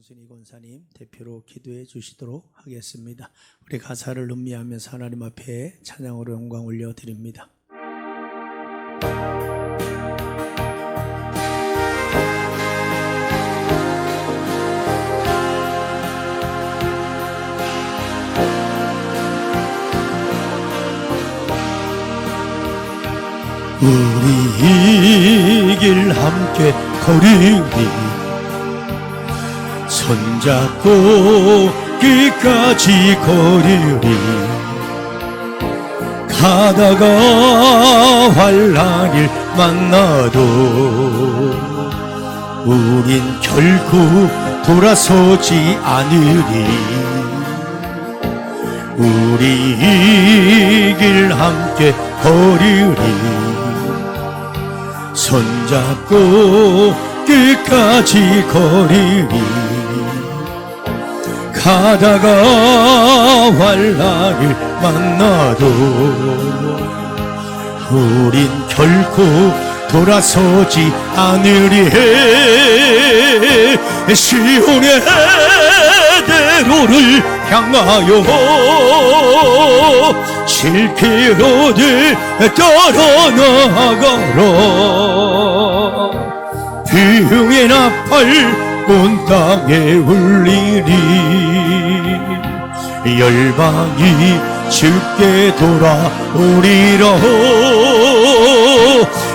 장순희 권사님 대표로 기도해 주시도록 하겠습니다. 우리 가사를 음미하면서 하나님 앞에 찬양으로 영광 올려드립니다. 우리 이 길 함께 걸으리 손잡고 끝까지 걸으리 가다가 환난을 만나도 우린 결코 돌아서지 않으리 우리 이 길 함께 걸으리 손잡고 끝까지 걸으리 가다가 환난을 만나도 우린 결코 돌아서지 않으리 시온의 대로를 향하여 실패로들 따라 나가라 비용의 나팔 온 땅에 울리리 열방이 주께 돌아오리라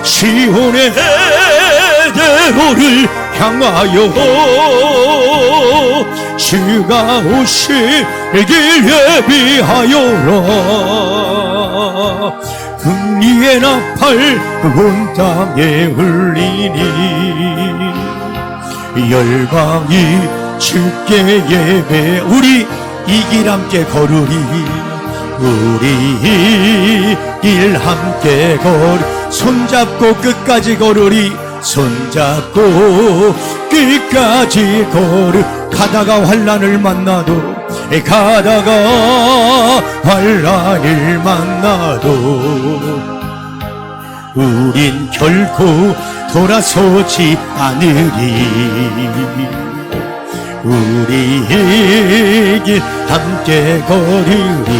시온의 대로를 향하여 주가 오실 길 예비하여라 승리의 나팔 온 땅에 울리니 열방이 주께 예배 우리 이 길 함께 걸으리 우리 이 길 함께 걸으리 손잡고 끝까지 걸으리 손잡고 끝까지 걸으 가다가 환난을 만나도 가다가 환난을 만나도 우린 결코 돌아서지 않으리 우리 이 길 함께 걸으리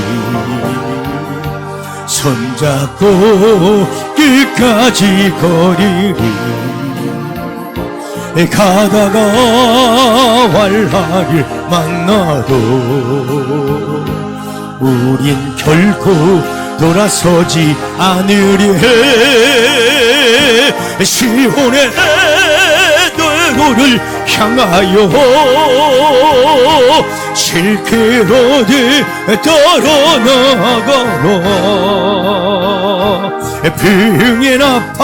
손잡고 끝까지 걸으리 가다가 환난을 만나도 우린 결코 돌아서지 않으리 시온의 대로를 향하여 실크로드 따라 나가라 병의 나팔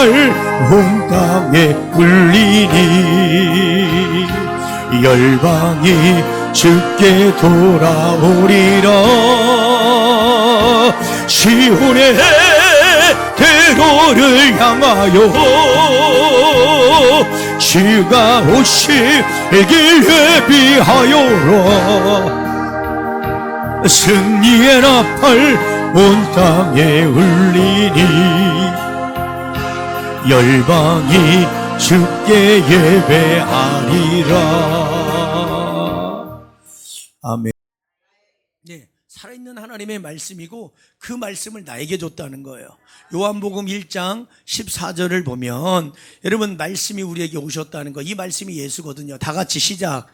온 땅에 울리니 열방이 주께 돌아오리라 시온의 대로를 향하여 주가 오실 길 예비하여라 승리의 나팔 온 땅에 울리니 열방이 주께 예배하리라 아멘. 네, 살아있는 하나님의 말씀이고 그 말씀을 나에게 줬다는 거예요. 요한복음 1장 14절을 보면 여러분 말씀이 우리에게 오셨다는 거 이 말씀이 예수거든요. 다 같이 시작.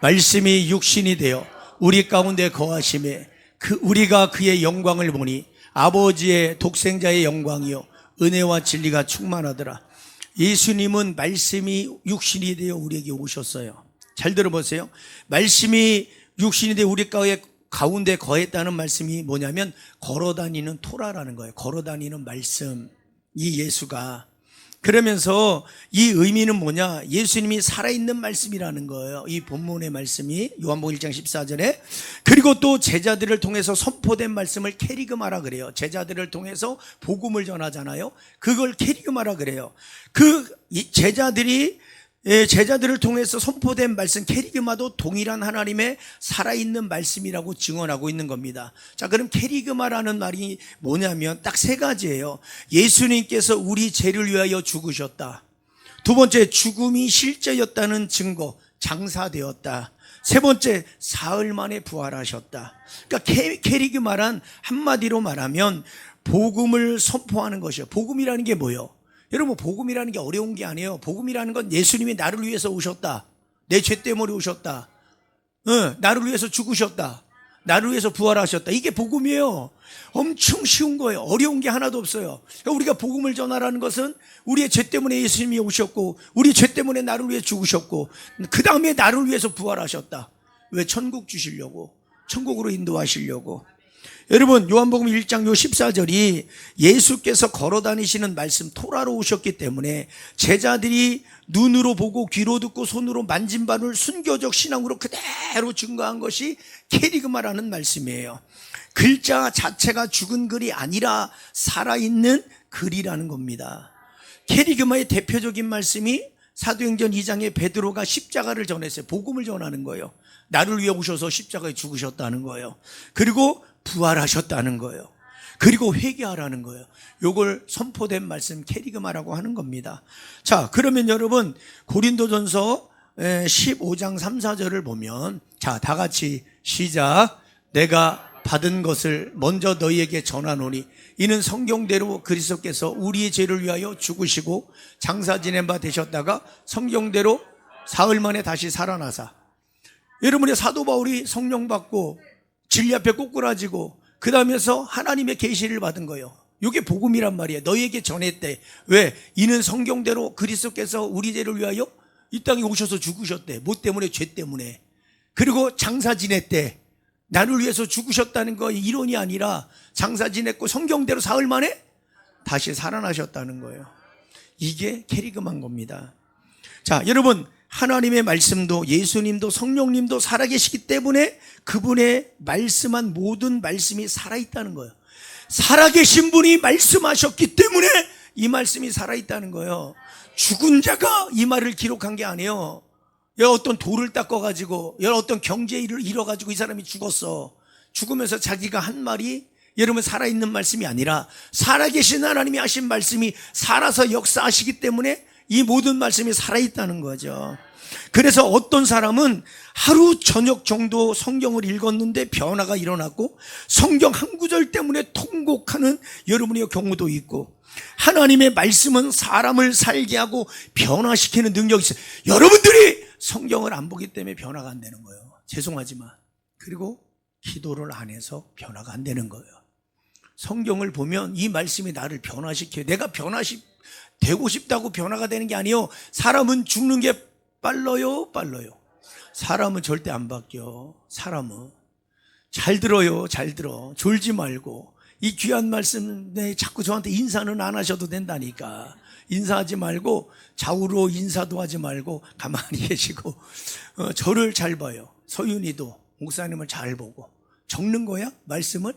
말씀이 육신이 되어 우리 가운데 거하심에 우리가 그의 영광을 보니 아버지의 독생자의 영광이요 은혜와 진리가 충만하더라. 예수님은 말씀이 육신이 되어 우리에게 오셨어요. 잘 들어보세요. 말씀이 육신이 되어 우리 가운데 거했다는 말씀이 뭐냐면 걸어다니는 토라라는 거예요. 걸어다니는 말씀, 이 예수가. 그러면서 이 의미는 뭐냐? 예수님이 살아있는 말씀이라는 거예요. 이 본문의 말씀이 요한복음 1장 14절에. 그리고 또 제자들을 통해서 선포된 말씀을 캐리그마라 그래요. 제자들을 통해서 복음을 전하잖아요. 그걸 캐리그마라 그래요. 그 제자들을 통해서 선포된 말씀 캐리그마도 동일한 하나님의 살아있는 말씀이라고 증언하고 있는 겁니다. 자, 그럼 캐리그마라는 말이 뭐냐면 딱 세 가지예요. 예수님께서 우리 죄를 위하여 죽으셨다. 두 번째, 죽음이 실제였다는 증거. 장사되었다. 세 번째, 사흘 만에 부활하셨다. 그러니까 케리그마란 한마디로 말하면 복음을 선포하는 것이요. 복음이라는 게 뭐예요? 여러분, 복음이라는 게 어려운 게 아니에요. 복음이라는 건 예수님이 나를 위해서 오셨다. 내 죄 때문에 오셨다. 나를 위해서 죽으셨다. 나를 위해서 부활하셨다. 이게 복음이에요. 엄청 쉬운 거예요. 어려운 게 하나도 없어요. 그러니까 우리가 복음을 전하라는 것은 우리의 죄 때문에 예수님이 오셨고, 우리 죄 때문에 나를 위해 죽으셨고, 그 다음에 나를 위해서 부활하셨다. 왜? 천국 주시려고, 천국으로 인도하시려고. 여러분, 요한복음 1장 요 14절이 예수께서 걸어다니시는 말씀 토라로 오셨기 때문에 제자들이 눈으로 보고 귀로 듣고 손으로 만진 바를 순교적 신앙으로 그대로 증거한 것이 케리그마라는 말씀이에요. 글자 자체가 죽은 글이 아니라 살아있는 글이라는 겁니다. 케리그마의 대표적인 말씀이 사도행전 2장에 베드로가 십자가를 전했어요. 복음을 전하는 거예요. 나를 위해 오셔서 십자가에 죽으셨다는 거예요. 그리고 부활하셨다는 거예요. 그리고 회개하라는 거예요. 요걸 선포된 말씀 케리그마라고 하는 겁니다. 자, 그러면 여러분 고린도전서 15장 3, 4절을 보면, 자, 다 같이 시작. 내가 받은 것을 먼저 너희에게 전하노니 이는 성경대로 그리스도께서 우리의 죄를 위하여 죽으시고 장사 지낸 바 되셨다가 성경대로 사흘 만에 다시 살아나사. 여러분의 사도 바울이 성령 받고 진리 앞에 꼬꾸라지고 그 다음에서 하나님의 계시를 받은 거예요. 이게 복음이란 말이에요. 너희에게 전했대. 왜? 이는 성경대로 그리스도께서 우리 죄를 위하여 이 땅에 오셔서 죽으셨대. 뭐 때문에? 죄 때문에. 그리고 장사 지냈대. 나를 위해서 죽으셨다는 거 이론이 아니라 장사 지냈고 성경대로 사흘 만에 다시 살아나셨다는 거예요. 이게 케리그마인 겁니다. 자, 여러분, 하나님의 말씀도 예수님도 성령님도 살아계시기 때문에 그분의 말씀한 모든 말씀이 살아있다는 거예요. 살아계신 분이 말씀하셨기 때문에 이 말씀이 살아있다는 거예요. 죽은 자가 이 말을 기록한 게 아니에요. 어떤 돌을 닦아가지고, 어떤 경제 일을 잃어가지고 이 사람이 죽었어. 죽으면서 자기가 한 말이 여러분 살아있는 말씀이 아니라 살아계신 하나님이 하신 말씀이 살아서 역사하시기 때문에 이 모든 말씀이 살아있다는 거죠. 그래서 어떤 사람은 하루 저녁 정도 성경을 읽었는데 변화가 일어났고 성경 한 구절 때문에 통곡하는 여러분의 경우도 있고, 하나님의 말씀은 사람을 살게 하고 변화시키는 능력이 있어요. 여러분들이 성경을 안 보기 때문에 변화가 안 되는 거예요. 죄송하지만. 그리고 기도를 안 해서 변화가 안 되는 거예요. 성경을 보면 이 말씀이 나를 변화시켜요. 내가 되고 싶다고 변화가 되는 게 아니에요. 사람은 죽는 게 빨라요. 사람은 절대 안 바뀌어. 사람은 잘 들어요. 잘 들어. 졸지 말고. 이 귀한 말씀 자꾸 저한테 인사는 안 하셔도 된다니까. 인사하지 말고 좌우로 인사도 하지 말고 가만히 계시고 저를 잘 봐요. 서윤이도 목사님을 잘 보고. 적는 거야? 말씀을?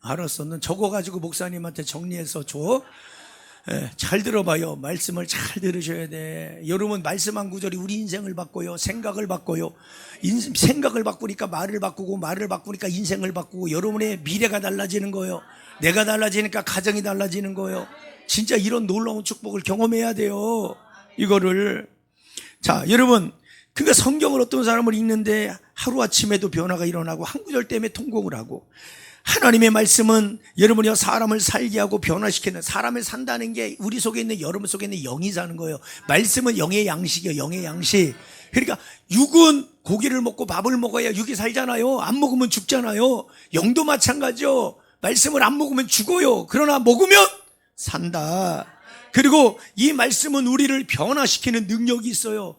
알았어. 넌 적어가지고 목사님한테 정리해서 줘. 잘 들어봐요. 말씀을 잘 들으셔야 돼. 여러분, 말씀 한 구절이 우리 인생을 바꿔요. 생각을 바꿔요. 생각을 바꾸니까 말을 바꾸고, 말을 바꾸니까 인생을 바꾸고, 여러분의 미래가 달라지는 거예요. 내가 달라지니까 가정이 달라지는 거예요. 진짜 이런 놀라운 축복을 경험해야 돼요. 이거를. 자, 여러분, 그러니까 성경을 어떤 사람을 읽는데 하루아침에도 변화가 일어나고 한 구절 때문에 통곡을 하고, 하나님의 말씀은 여러분이요 사람을 살게 하고 변화시키는, 사람을 산다는 게 우리 속에 있는, 여러분 속에 있는 영이 사는 거예요. 말씀은 영의 양식이에요. 영의 양식. 그러니까 육은 고기를 먹고 밥을 먹어야 육이 살잖아요. 안 먹으면 죽잖아요. 영도 마찬가지요. 말씀을 안 먹으면 죽어요. 그러나 먹으면 산다. 그리고 이 말씀은 우리를 변화시키는 능력이 있어요.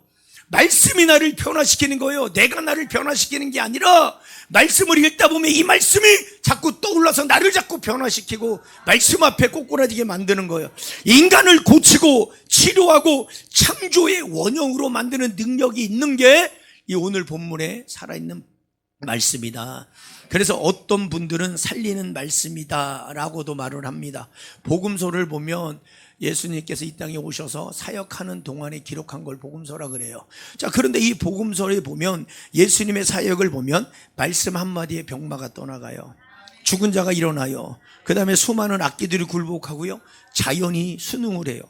말씀이 나를 변화시키는 거예요. 내가 나를 변화시키는 게 아니라 말씀을 읽다 보면 이 말씀이 자꾸 떠올라서 나를 자꾸 변화시키고 말씀 앞에 꼬꾸라지게 만드는 거예요. 인간을 고치고 치료하고 창조의 원형으로 만드는 능력이 있는 게 이 오늘 본문에 살아있는 말씀이다. 그래서 어떤 분들은 살리는 말씀이다 라고도 말을 합니다. 복음서를 보면 예수님께서 이 땅에 오셔서 사역하는 동안에 기록한 걸 복음서라 그래요. 자, 그런데 이 복음서에 보면 예수님의 사역을 보면 말씀 한마디에 병마가 떠나가요. 죽은 자가 일어나요. 그 다음에 수많은 악기들이 굴복하고요. 자연이 순응을 해요.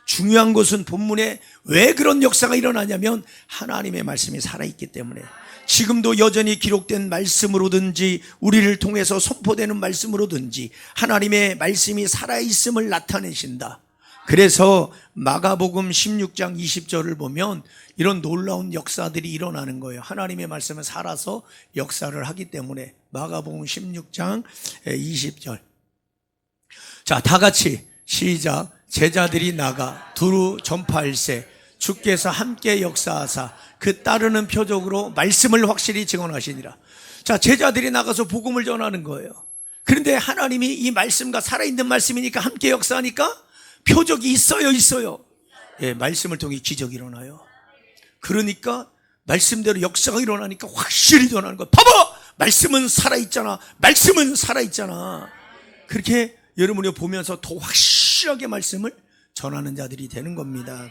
중요한 것은 본문에 왜 그런 역사가 일어나냐면 하나님의 말씀이 살아있기 때문에, 지금도 여전히 기록된 말씀으로든지 우리를 통해서 선포되는 말씀으로든지 하나님의 말씀이 살아있음을 나타내신다. 그래서 마가복음 16장 20절을 보면 이런 놀라운 역사들이 일어나는 거예요. 하나님의 말씀은 살아서 역사를 하기 때문에. 마가복음 16장 20절. 자, 다 같이 시작. 제자들이 나가 두루 전파할세 주께서 함께 역사하사 그 따르는 표적으로 말씀을 확실히 증언하시니라. 자, 제자들이 나가서 복음을 전하는 거예요. 그런데 하나님이 이 말씀과 살아있는 말씀이니까 함께 역사하니까 표적이 있어요. 예, 말씀을 통해 기적이 일어나요. 그러니까 말씀대로 역사가 일어나니까 확실히 전하는 거예요. 봐봐! 말씀은 살아있잖아. 말씀은 살아있잖아. 그렇게 여러분이 보면서 더 확실하게 말씀을 전하는 자들이 되는 겁니다.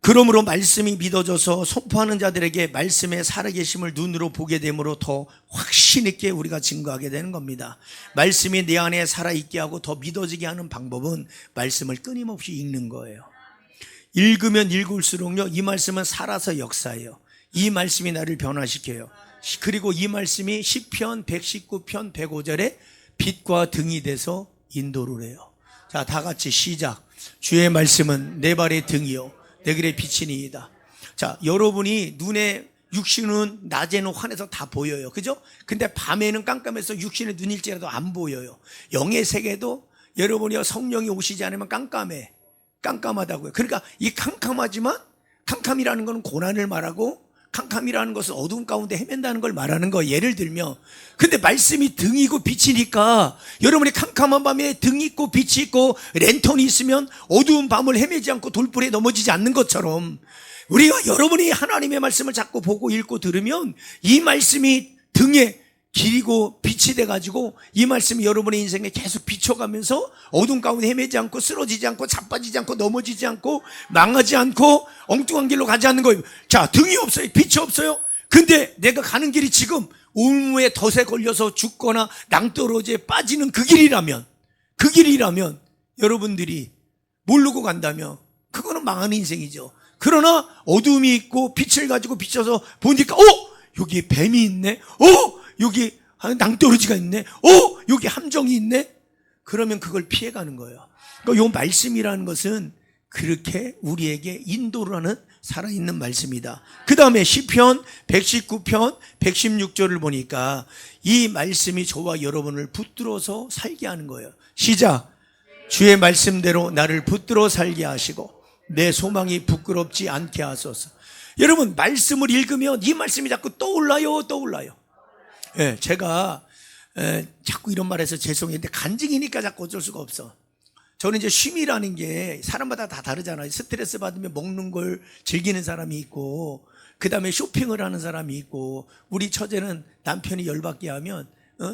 그러므로 말씀이 믿어져서 선포하는 자들에게 말씀의 살아계심을 눈으로 보게 되므로 더 확신 있게 우리가 증거하게 되는 겁니다. 말씀이 내 안에 살아있게 하고 더 믿어지게 하는 방법은 말씀을 끊임없이 읽는 거예요. 읽으면 읽을수록요, 이 말씀은 살아서 역사해요. 이 말씀이 나를 변화시켜요. 그리고 이 말씀이 시편 119편 105절에 빛과 등이 돼서 인도를 해요. 자, 다 같이 시작. 주의 말씀은 내 발의 등이요 내 길의 빛이니이다. 자, 여러분이 눈에 육신은 낮에는 환해서 다 보여요. 그죠? 근데 밤에는 깜깜해서 육신의 눈일지라도 안 보여요. 영의 세계도 여러분이 성령이 오시지 않으면 깜깜하다고요. 그러니까 이 캄캄하지만, 캄캄이라는 것은 고난을 말하고 캄캄이라는 것은 어두운 가운데 헤맨다는 걸 말하는 거. 예를 들면, 근데 말씀이 등이고 빛이니까 여러분이 캄캄한 밤에 등 있고 빛이 있고 랜턴이 있으면 어두운 밤을 헤매지 않고 돌불에 넘어지지 않는 것처럼, 우리가 여러분이 하나님의 말씀을 자꾸 보고 읽고 들으면 이 말씀이 등에 길이고 빛이 돼가지고 이 말씀이 여러분의 인생에 계속 비춰가면서 어두운 가운데 헤매지 않고 쓰러지지 않고 자빠지지 않고 넘어지지 않고 망하지 않고 엉뚱한 길로 가지 않는 거예요. 자, 등이 없어요. 빛이 없어요. 근데 내가 가는 길이 지금 올무에 덫에 걸려서 죽거나 낭떠러지에 빠지는 그 길이라면 여러분들이 모르고 간다면 그거는 망하는 인생이죠. 그러나 어둠이 있고 빛을 가지고 비춰서 보니까 여기 뱀이 있네. 여기 낭떠러지가 있네. 여기 함정이 있네. 그러면 그걸 피해가는 거예요. 그러니까 이 말씀이라는 것은 그렇게 우리에게 인도를 하는 살아있는 말씀이다. 그 다음에 시편 119편 116절을 보니까 이 말씀이 저와 여러분을 붙들어서 살게 하는 거예요. 시작. 주의 말씀대로 나를 붙들어 살게 하시고 내 소망이 부끄럽지 않게 하소서. 여러분, 말씀을 읽으면 이 말씀이 자꾸 떠올라요. 예, 제가 자꾸 이런 말해서 죄송해요. 근데 간증이니까 자꾸 어쩔 수가 없어. 저는 이제 쉼이라는 게 사람마다 다 다르잖아요. 스트레스 받으면 먹는 걸 즐기는 사람이 있고, 그 다음에 쇼핑을 하는 사람이 있고, 우리 처제는 남편이 열받게 하면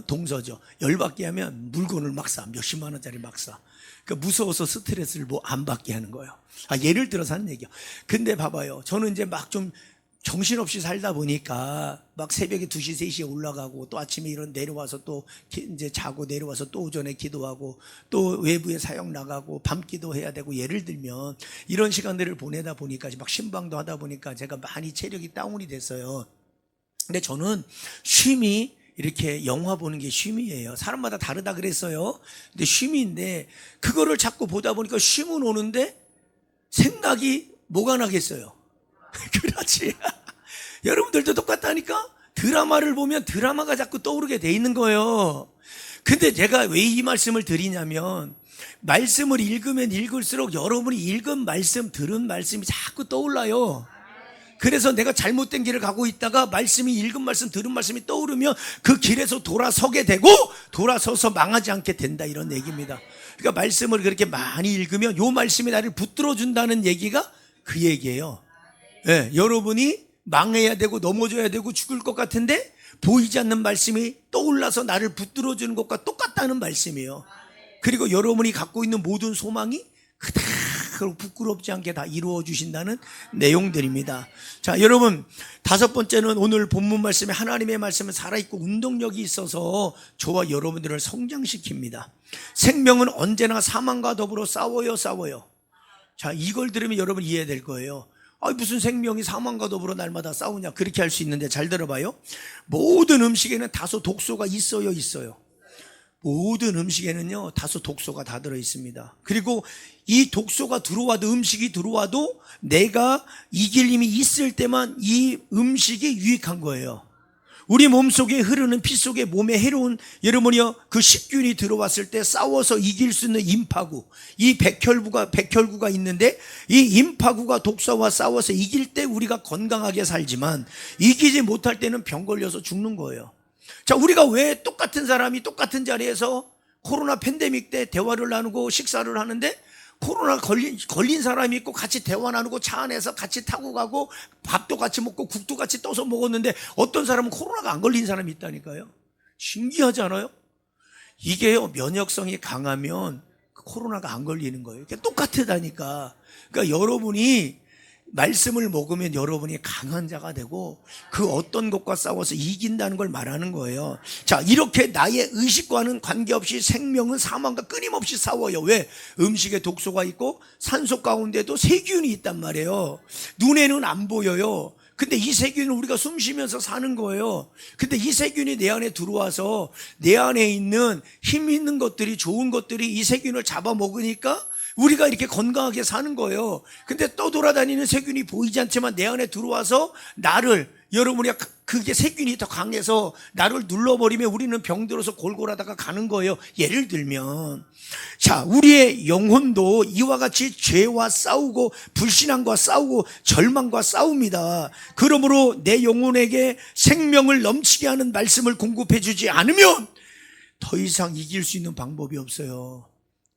동서죠. 열받게 하면 물건을 막 사. 몇십만 원짜리 막 사. 그러니까 무서워서 스트레스를 뭐 안 받게 하는 거예요. 예를 들어서 하는 얘기야. 근데 봐봐요. 저는 이제 막 좀 정신없이 살다 보니까 막 새벽에 2시, 3시에 올라가고 또 아침에 내려와서 또 이제 자고 내려와서 또 오전에 기도하고 또 외부에 사역 나가고 밤 기도해야 되고, 예를 들면 이런 시간들을 보내다 보니까 막 신방도 하다 보니까 제가 많이 체력이 다운이 됐어요. 근데 저는 쉼이 이렇게 영화 보는 게 쉼이에요. 사람마다 다르다 그랬어요. 근데 쉼인데 그거를 자꾸 보다 보니까 쉼은 오는데 생각이 뭐가 나겠어요? 그렇지. 여러분들도 똑같다니까? 드라마를 보면 드라마가 자꾸 떠오르게 돼 있는 거예요. 근데 제가 왜 이 말씀을 드리냐면, 말씀을 읽으면 읽을수록 여러분이 읽은 말씀, 들은 말씀이 자꾸 떠올라요. 그래서 내가 잘못된 길을 가고 있다가 말씀이, 읽은 말씀, 들은 말씀이 떠오르면 그 길에서 돌아서게 되고 돌아서서 망하지 않게 된다, 이런 얘기입니다. 그러니까 말씀을 그렇게 많이 읽으면 요 말씀이 나를 붙들어 준다는 얘기가 그 얘기예요. 네, 여러분이 망해야 되고 넘어져야 되고 죽을 것 같은데 보이지 않는 말씀이 떠올라서 나를 붙들어 주는 것과 똑같다는 말씀이에요. 그리고 여러분이 갖고 있는 모든 소망이 그대로 부끄럽지 않게 다 이루어 주신다는 내용들입니다. 자, 여러분, 5번째는 오늘 본문 말씀에 하나님의 말씀은 살아있고 운동력이 있어서 저와 여러분들을 성장시킵니다. 생명은 언제나 사망과 더불어 싸워요. 자, 이걸 들으면 여러분 이해될 거예요. 무슨 생명이 사망과 더불어 날마다 싸우냐, 그렇게 할 수 있는데, 잘 들어봐요. 모든 음식에는 다소 독소가 있어요. 모든 음식에는요 다소 독소가 다 들어있습니다. 그리고 이 독소가 들어와도, 음식이 들어와도 내가 이길 힘이 있을 때만 이 음식이 유익한 거예요. 우리 몸속에 흐르는 피 속에 몸에 해로운, 여러분이요, 그 식균이 들어왔을 때 싸워서 이길 수 있는 임파구, 이 백혈구가 있는데, 이 임파구가 독소와 싸워서 이길 때 우리가 건강하게 살지만, 이기지 못할 때는 병 걸려서 죽는 거예요. 자, 우리가 왜 똑같은 사람이 똑같은 자리에서 코로나 팬데믹 때 대화를 나누고 식사를 하는데, 코로나 걸린 사람이 있고 같이 대화 나누고 차 안에서 같이 타고 가고 밥도 같이 먹고 국도 같이 떠서 먹었는데, 어떤 사람은 코로나가 안 걸린 사람이 있다니까요. 신기하지 않아요? 이게요, 면역성이 강하면 코로나가 안 걸리는 거예요. 똑같다니까. 그러니까 여러분이 말씀을 먹으면 여러분이 강한 자가 되고 그 어떤 것과 싸워서 이긴다는 걸 말하는 거예요. 자, 이렇게 나의 의식과는 관계없이 생명은 사망과 끊임없이 싸워요. 왜? 음식에 독소가 있고 산소 가운데도 세균이 있단 말이에요. 눈에는 안 보여요. 근데 이 세균은 우리가 숨 쉬면서 사는 거예요. 근데 이 세균이 내 안에 들어와서 내 안에 있는 힘 있는 것들이, 좋은 것들이 이 세균을 잡아먹으니까 우리가 이렇게 건강하게 사는 거예요. 근데 떠돌아다니는 세균이 보이지 않지만 내 안에 들어와서 나를, 여러분이 그게 세균이 더 강해서 나를 눌러버리면 우리는 병들어서 골골하다가 가는 거예요. 예를 들면, 자, 우리의 영혼도 이와 같이 죄와 싸우고 불신앙과 싸우고 절망과 싸웁니다. 그러므로 내 영혼에게 생명을 넘치게 하는 말씀을 공급해 주지 않으면 더 이상 이길 수 있는 방법이 없어요.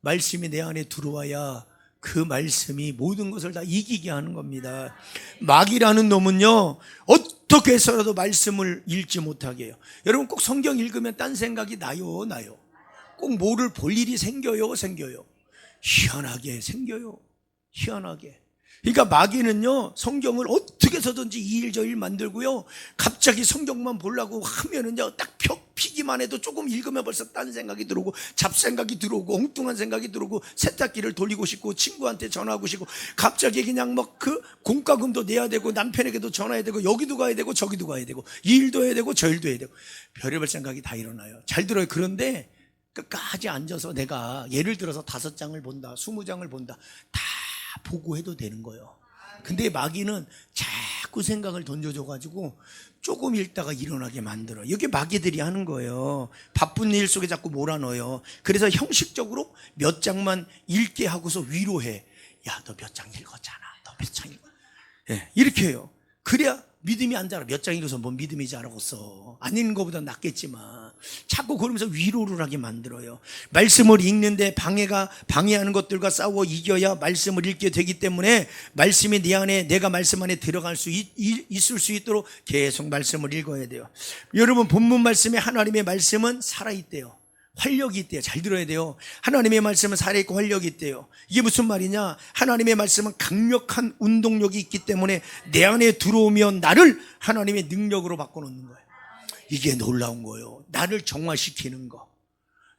말씀이 내 안에 들어와야 그 말씀이 모든 것을 다 이기게 하는 겁니다. 마귀라는 놈은요, 어떻게 해서라도 말씀을 읽지 못하게 해요. 여러분 꼭 성경 읽으면 딴 생각이 나요. 꼭 뭐를 볼 일이 생겨요. 희한하게 생겨요. 희한하게. 그러니까 마귀는요, 성경을 어떻게 해서든지 이 일 저 일 만들고요, 갑자기 성경만 보려고 하면은요, 딱 피기만 해도 조금 읽으면 벌써 딴 생각이 들어오고, 잡생각이 들어오고, 엉뚱한 생각이 들어오고, 세탁기를 돌리고 싶고, 친구한테 전화하고 싶고, 갑자기 그냥 막 그 공과금도 내야 되고, 남편에게도 전화해야 되고, 여기도 가야 되고, 저기도 가야 되고, 이 일도 해야 되고, 저 일도 해야 되고, 별의별 생각이 다 일어나요. 잘 들어요. 그런데 끝까지 앉아서 내가 예를 들어서 5장을 본다, 20장을 본다, 다 보고 해도 되는 거예요. 근데 마귀는 자꾸 생각을 던져줘가지고 조금 읽다가 일어나게 만들어. 이게 마귀들이 하는 거예요. 바쁜 일 속에 자꾸 몰아넣어요. 그래서 형식적으로 몇 장만 읽게 하고서 위로해. 야, 너 몇 장 읽었잖아. 너 몇 장 읽었. 예, 이렇게 해요. 그래야 믿음이 안 자라. 몇 장 읽어서 뭔 믿음이 자라겠어. 안 읽는 것보다 낫겠지만 자꾸 그러면서 위로를 하게 만들어요. 말씀을 읽는데 방해하는 것들과 싸워 이겨야 말씀을 읽게 되기 때문에 말씀이 내 안에, 내가 말씀 안에 들어갈 수 있을 수 있도록 계속 말씀을 읽어야 돼요. 여러분, 본문 말씀에 하나님의 말씀은 살아있대요. 활력이 있대요. 잘 들어야 돼요. 하나님의 말씀은 살아있고 활력이 있대요. 이게 무슨 말이냐? 하나님의 말씀은 강력한 운동력이 있기 때문에 내 안에 들어오면 나를 하나님의 능력으로 바꿔놓는 거예요. 이게 놀라운 거예요. 나를 정화시키는 거.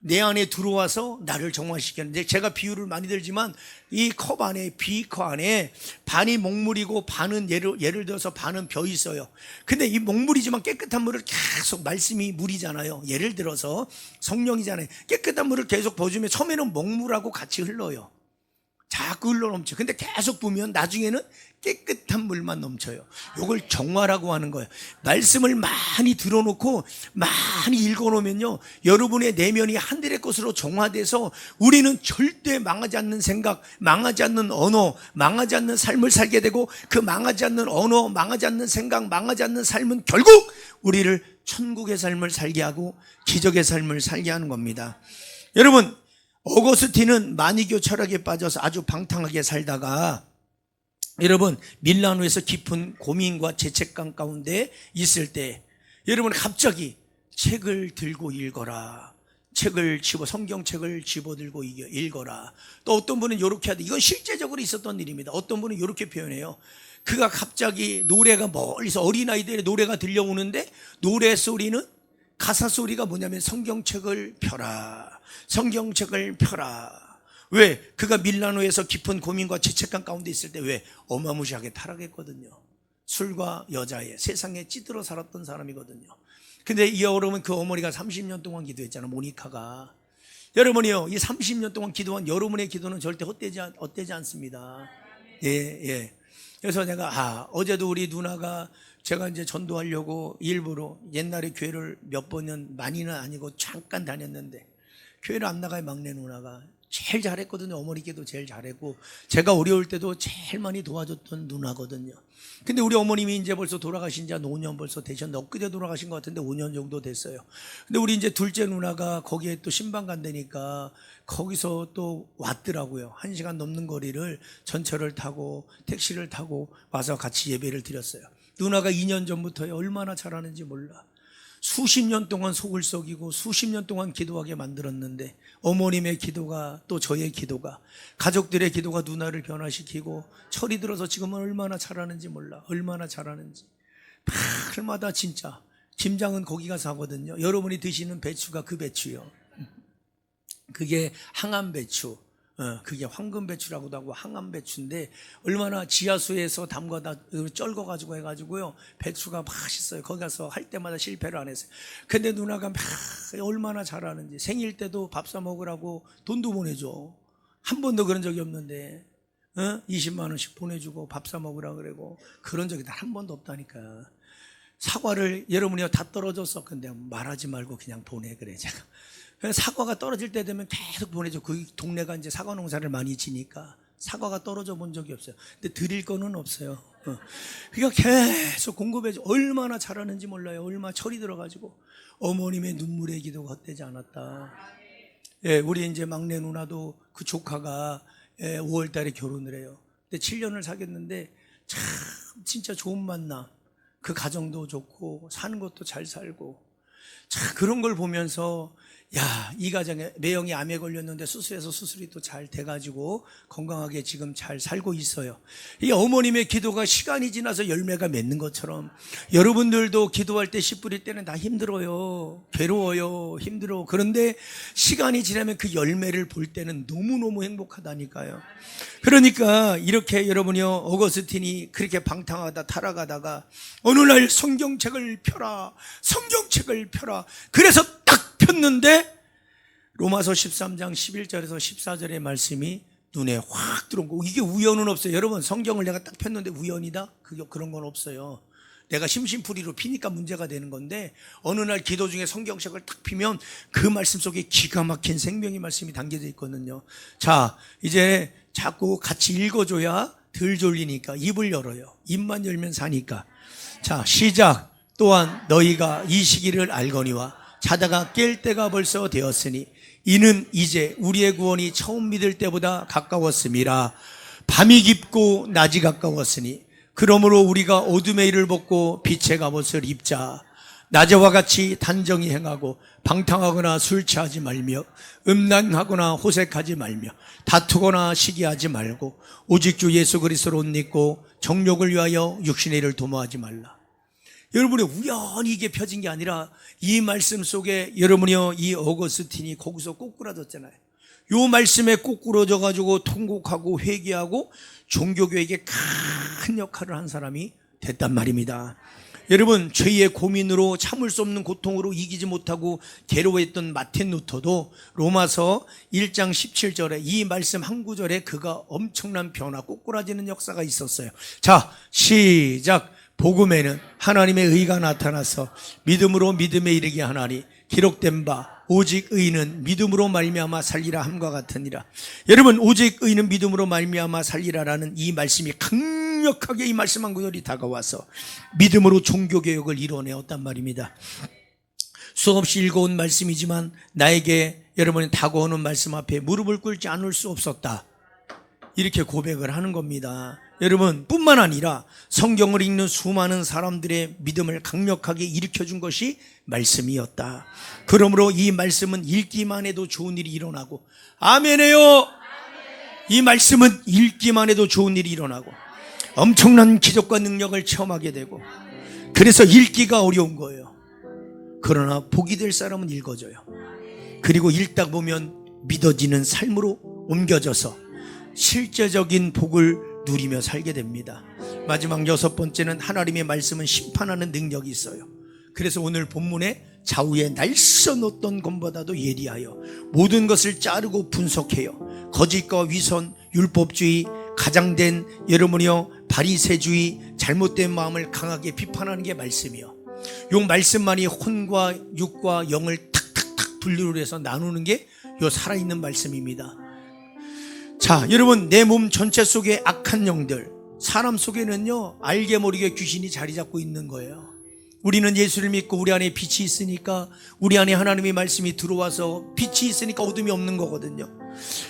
내 안에 들어와서 나를 정화시키는데, 제가 비유를 많이 들지만 이 컵 안에, 비커 안에 반이 먹물이고 반은 예를 들어서 반은 벼 있어요. 근데 이 먹물이지만 깨끗한 물을 계속, 말씀이 물이잖아요. 예를 들어서 성령이잖아요. 깨끗한 물을 계속 부어주면 처음에는 먹물하고 같이 흘러요. 자꾸 흘러넘쳐. 근데 계속 부으면 나중에는 깨끗한 물만 넘쳐요. 이걸 정화라고 하는 거예요. 말씀을 많이 들어놓고 많이 읽어놓으면요, 여러분의 내면이 하늘의 것으로 정화돼서 우리는 절대 망하지 않는 생각, 망하지 않는 언어, 망하지 않는 삶을 살게 되고, 그 망하지 않는 언어, 망하지 않는 생각, 망하지 않는 삶은 결국 우리를 천국의 삶을 살게 하고 기적의 삶을 살게 하는 겁니다. 여러분, 어거스틴은 마니교 철학에 빠져서 아주 방탕하게 살다가, 여러분, 밀라노에서 깊은 고민과 죄책감 가운데 있을 때, 여러분 갑자기 책을 들고 읽어라. 성경책을 집어들고 읽어라. 또 어떤 분은 이렇게 하다. 이건 실제적으로 있었던 일입니다. 어떤 분은 이렇게 표현해요. 그가 갑자기 노래가 멀리서, 어린아이들의 노래가 들려오는데, 노래 소리는, 가사 소리가 뭐냐면 성경책을 펴라. 성경책을 펴라. 왜? 그가 밀라노에서 깊은 고민과 죄책감 가운데 있을 때 왜? 어마무시하게 타락했거든요. 술과 여자에 세상에 찌들어 살았던 사람이거든요. 근데 이 여러분, 그 어머니가 30년 동안 기도했잖아, 모니카가. 여러분이요, 이 30년 동안 기도한 여러분의 기도는 절대 헛되지 않습니다. 예. 그래서 내가 어제도 우리 누나가, 제가 이제 전도하려고 일부러 옛날에 교회를 몇 번은, 많이는 아니고 잠깐 다녔는데, 교회를 안 나가요. 막내 누나가 제일 잘했거든요. 어머니께도 제일 잘했고, 제가 어려울 때도 제일 많이 도와줬던 누나거든요. 근데 우리 어머님이 이제 벌써 돌아가신 지 한 5년 벌써 되셨는데, 엊그제 돌아가신 것 같은데 5년 정도 됐어요. 근데 우리 이제 둘째 누나가 거기에 또 신방 간다니까 거기서 또 왔더라고요. 1시간 넘는 거리를 전철을 타고 택시를 타고 와서 같이 예배를 드렸어요. 누나가 2년 전부터 얼마나 잘하는지 몰라. 수십 년 동안 속을 썩이고 수십 년 동안 기도하게 만들었는데, 어머님의 기도가, 또 저의 기도가, 가족들의 기도가 누나를 변화시키고 철이 들어서 지금은 얼마나 잘하는지 몰라. 얼마나 잘하는지. 밤마다 진짜. 김장은 거기 가서 하거든요. 여러분이 드시는 배추가 그 배추요. 그게 항암배추. 그게 황금배추라고도 하고 항암배추인데, 얼마나 지하수에서 담가다 쩔거가지고 해가지고요, 배추가 맛있어요. 거기 가서 할 때마다 실패를 안 했어요. 근데 누나가 얼마나 잘하는지, 생일 때도 밥 사 먹으라고 돈도 보내줘. 한 번도 그런 적이 없는데 20만 원씩 보내주고 밥 사 먹으라 그러고, 그런 적이 단 한 번도 없다니까. 사과를 여러분이 다 떨어졌어. 근데 말하지 말고 그냥 보내 그래 제가. 사과가 떨어질 때 되면 계속 보내줘. 그 동네가 이제 사과 농사를 많이 지니까 사과가 떨어져 본 적이 없어요. 근데 드릴 거는 없어요. 그러니까 계속 공급해줘. 얼마나 잘하는지 몰라요. 얼마나 철이 들어가지고. 어머님의 눈물의 기도가 헛되지 않았다. 예, 우리 이제 막내 누나도 그 조카가 5월 달에 결혼을 해요. 근데 7년을 사귀었는데 참 진짜 좋은 만남. 그 가정도 좋고 사는 것도 잘 살고. 참 그런 걸 보면서, 야, 이 가정에 매형이 암에 걸렸는데 수술해서 수술이 또 잘 돼가지고 건강하게 지금 잘 살고 있어요. 이 어머님의 기도가 시간이 지나서 열매가 맺는 것처럼, 여러분들도 기도할 때 씨 뿌릴 때는 다 힘들어요. 괴로워요. 힘들어. 그런데 시간이 지나면 그 열매를 볼 때는 너무너무 행복하다니까요. 그러니까 이렇게 여러분이요, 어거스틴이 그렇게 방탕하다 타락하다가 어느 날 성경책을 펴라. 그래서 딱 폈는데 로마서 13장 11절에서 14절의 말씀이 눈에 확 들어온 거. 이게 우연은 없어요. 여러분, 성경을 내가 딱 폈는데 우연이다? 그런 건 없어요. 내가 심심풀이로 피니까 문제가 되는 건데, 어느 날 기도 중에 성경책을 딱 피면 그 말씀 속에 기가 막힌 생명의 말씀이 담겨져 있거든요. 자, 이제 자꾸 같이 읽어줘야 덜 졸리니까 입을 열어요. 입만 열면 사니까. 자, 시작. 또한 너희가 이 시기를 알거니와 자다가 깰 때가 벌써 되었으니 이는 이제 우리의 구원이 처음 믿을 때보다 가까웠음이라. 밤이 깊고 낮이 가까웠으니 그러므로 우리가 어둠의 일을 벗고 빛의 갑옷을 입자. 낮에와 같이 단정히 행하고 방탕하거나 술 취하지 말며 음란하거나 호색하지 말며 다투거나 시기하지 말고 오직 주 예수 그리스도를 옷 입고 정욕을 위하여 육신의 일을 도모하지 말라. 여러분이 우연히 이게 펴진 게 아니라 이 말씀 속에 여러분이요, 이 어거스틴이 거기서 꼬꾸라졌잖아요. 요 말씀에 꼬꾸라져 가지고 통곡하고 회개하고 종교교육에 큰 역할을 한 사람이 됐단 말입니다. 여러분, 죄의 고민으로 참을 수 없는 고통으로 이기지 못하고 괴로워했던 마틴 루터도 로마서 1장 17절에 이 말씀 한 구절에 그가 엄청난 변화, 꼬꾸라지는 역사가 있었어요. 자, 시작. 복음에는 하나님의 의가 나타나서 믿음으로 믿음에 이르게 하나니 기록된 바 오직 의는 믿음으로 말미암아 살리라 함과 같으니라. 여러분, 오직 의는 믿음으로 말미암아 살리라라는 이 말씀이 강력하게 이 말씀 한 구절이 다가와서 믿음으로 종교개혁을 이뤄내었단 말입니다. 수없이 읽어온 말씀이지만 나에게 여러분이 다가오는 말씀 앞에 무릎을 꿇지 않을 수 없었다. 이렇게 고백을 하는 겁니다. 여러분, 뿐만 아니라 성경을 읽는 수많은 사람들의 믿음을 강력하게 일으켜준 것이 말씀이었다. 그러므로 이 말씀은 읽기만 해도 좋은 일이 일어나고, 아멘해요. 이 말씀은 읽기만 해도 좋은 일이 일어나고 엄청난 기적과 능력을 체험하게 되고, 그래서 읽기가 어려운 거예요. 그러나 복이 될 사람은 읽어져요. 그리고 읽다 보면 믿어지는 삶으로 옮겨져서 실제적인 복을 누리며 살게 됩니다. 마지막 6번째는 하나님의 말씀은 심판하는 능력이 있어요. 그래서 오늘 본문에 좌우에 날선 어떤 검보다도 예리하여 모든 것을 자르고 분석해요. 거짓과 위선, 율법주의, 가장된 여러분이요 바리새주의, 잘못된 마음을 강하게 비판하는 게 말씀이요. 요 말씀만이 혼과 육과 영을 탁탁탁 분류를 해서 나누는 게 요 살아있는 말씀입니다. 자, 여러분, 내 몸 전체 속에 악한 영들, 사람 속에는요 알게 모르게 귀신이 자리 잡고 있는 거예요. 우리는 예수를 믿고 우리 안에 빛이 있으니까, 우리 안에 하나님의 말씀이 들어와서 빛이 있으니까 어둠이 없는 거거든요.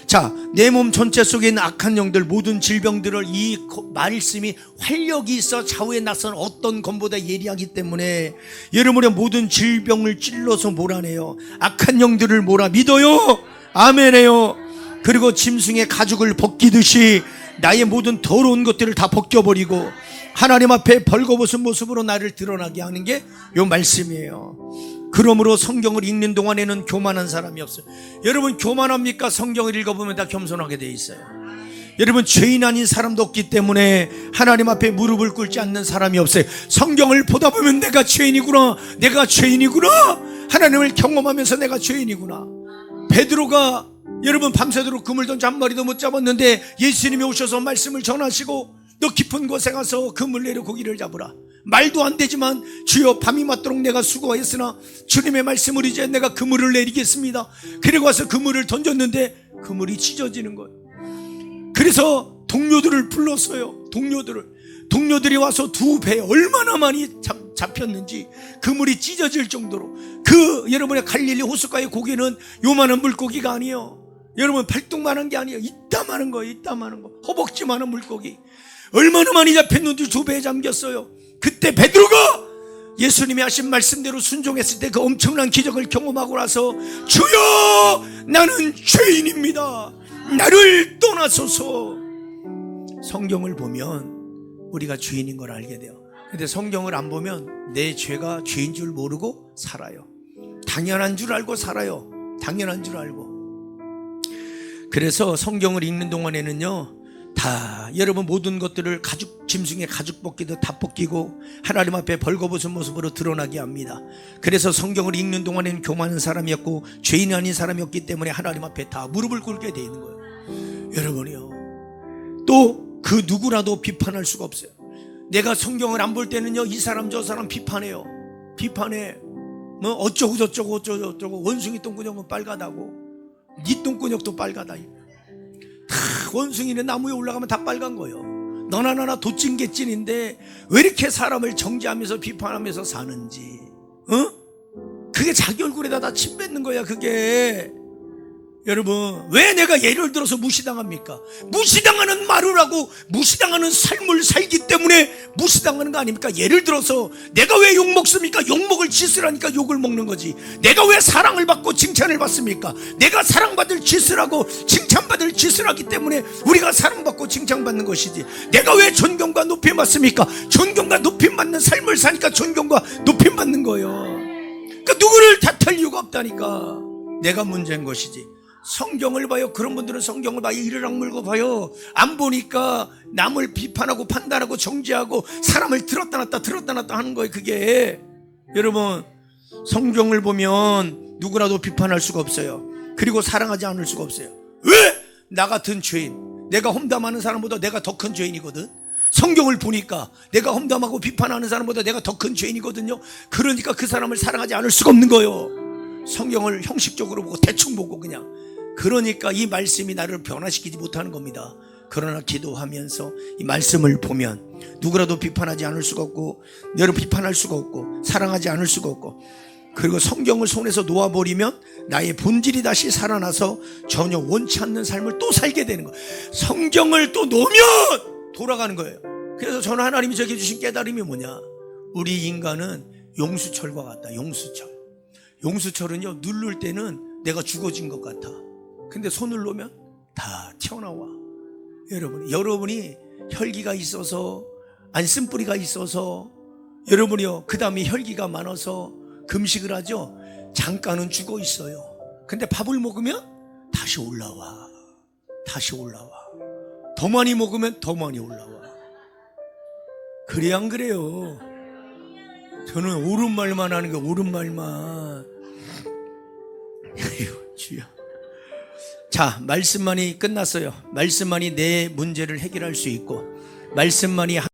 자, 내 몸 전체 속에 있는 악한 영들, 모든 질병들을 이 말씀이 활력이 있어 좌우에 나선 어떤 검보다 예리하기 때문에 여러분의 모든 질병을 찔러서 몰아내요. 악한 영들을 몰아 믿어요. 아멘해요. 그리고 짐승의 가죽을 벗기듯이 나의 모든 더러운 것들을 다 벗겨버리고 하나님 앞에 벌거벗은 모습으로 나를 드러나게 하는 게 요 말씀이에요. 그러므로 성경을 읽는 동안에는 교만한 사람이 없어요. 여러분, 교만합니까? 성경을 읽어보면 다 겸손하게 돼 있어요. 여러분, 죄인 아닌 사람도 없기 때문에 하나님 앞에 무릎을 꿇지 않는 사람이 없어요. 성경을 보다 보면 내가 죄인이구나, 내가 죄인이구나, 하나님을 경험하면서 내가 죄인이구나. 베드로가 여러분 밤새도록 그물 던져 한 마리도 못 잡았는데 예수님이 오셔서 말씀을 전하시고 너 깊은 곳에 가서 그물 내려 고기를 잡으라. 말도 안 되지만 주여 밤이 맞도록 내가 수고하였으나 주님의 말씀을 이제 내가 그물을 내리겠습니다. 그리고 와서 그물을 던졌는데 그물이 찢어지는 거예요. 그래서 동료들을 불렀어요. 동료들이 와서 2배 얼마나 많이 잡혔는지 그물이 찢어질 정도로. 그 여러분의 갈릴리 호숫가의 고기는 요만한 물고기가 아니에요. 여러분, 발등만한 게 아니에요. 이따만한 거예요. 이따만한 거. 허벅지만한 물고기. 얼마나 많이 잡혔는지 2배에 잠겼어요. 그때 베드로가 예수님이 하신 말씀대로 순종했을 때 그 엄청난 기적을 경험하고 나서 주여 나는 죄인입니다, 나를 떠나소서. 성경을 보면 우리가 죄인인 걸 알게 돼요. 근데 성경을 안 보면 내 죄가 죄인 줄 모르고 살아요. 당연한 줄 알고 살아요. 당연한 줄 알고. 그래서 성경을 읽는 동안에는요 다 여러분 모든 것들을 짐승의 가죽 벗기듯 다 벗기고 하나님 앞에 벌거벗은 모습으로 드러나게 합니다. 그래서 성경을 읽는 동안에는 교만한 사람이었고 죄인이 아닌 사람이었기 때문에 하나님 앞에 다 무릎을 꿇게 돼 있는 거예요. 여러분이요, 또 그 누구라도 비판할 수가 없어요. 내가 성경을 안 볼 때는요 이 사람 저 사람 비판해요. 비판해. 뭐 어쩌고 저쩌고 어쩌고 원숭이 똥구녕은 빨갛다고, 네 똥구녕도 빨갛다. 원숭이는 나무에 올라가면 다 빨간 거예요. 너나 나나 도찐개찐인데 왜 이렇게 사람을 정죄하면서 비판하면서 사는지, 그게 자기 얼굴에다 다 침 뱉는 거야. 그게 여러분, 왜 내가 예를 들어서 무시당합니까? 무시당하는 말을 하고 무시당하는 삶을 살기 때문에 무시당하는 거 아닙니까? 예를 들어서 내가 왜 욕 먹습니까? 욕 먹을 짓을 하니까 욕을 먹는 거지. 내가 왜 사랑을 받고 칭찬을 받습니까? 내가 사랑받을 짓을 하고 칭찬받을 짓을 하기 때문에 우리가 사랑받고 칭찬받는 것이지. 내가 왜 존경과 높임 받습니까? 존경과 높임 받는 삶을 사니까 존경과 높임 받는 거예요. 그러니까 누구를 탓할 이유가 없다니까. 내가 문제인 것이지. 성경을 봐요. 그런 분들은 성경을 봐요. 이를 악물고 봐요. 안 보니까 남을 비판하고 판단하고 정죄하고 사람을 들었다 놨다 하는 거예요. 그게 여러분, 성경을 보면 누구라도 비판할 수가 없어요. 그리고 사랑하지 않을 수가 없어요. 왜? 나 같은 죄인, 내가 험담하는 사람보다 내가 더 큰 죄인이거든. 성경을 보니까 내가 험담하고 비판하는 사람보다 내가 더 큰 죄인이거든요. 그러니까 그 사람을 사랑하지 않을 수가 없는 거예요. 성경을 형식적으로 보고 대충 보고 그냥. 그러니까 이 말씀이 나를 변화시키지 못하는 겁니다. 그러나 기도하면서 이 말씀을 보면 누구라도 비판하지 않을 수가 없고, 너를 비판할 수가 없고, 사랑하지 않을 수가 없고, 그리고 성경을 손에서 놓아버리면 나의 본질이 다시 살아나서 전혀 원치 않는 삶을 또 살게 되는 거예요. 성경을 또 놓으면 돌아가는 거예요. 그래서 저는 하나님이 저에게 주신 깨달음이 뭐냐, 우리 인간은 용수철과 같다. 용수철은요 누를 때는 내가 죽어진 것 같아. 근데 손을 놓으면 다 튀어나와. 여러분이 혈기가 있어서, 안 쓴뿌리가 있어서, 여러분이요 그 다음에 혈기가 많아서 금식을 하죠. 잠깐은 죽어 있어요. 근데 밥을 먹으면 다시 올라와. 다시 올라와. 더 많이 먹으면 더 많이 올라와. 그래 안 그래요? 저는 옳은 말만 하는 게 옳은 말만. 아이고 주여. 자, 말씀만이 끝났어요. 말씀만이 내 문제를 해결할 수 있고 말씀만이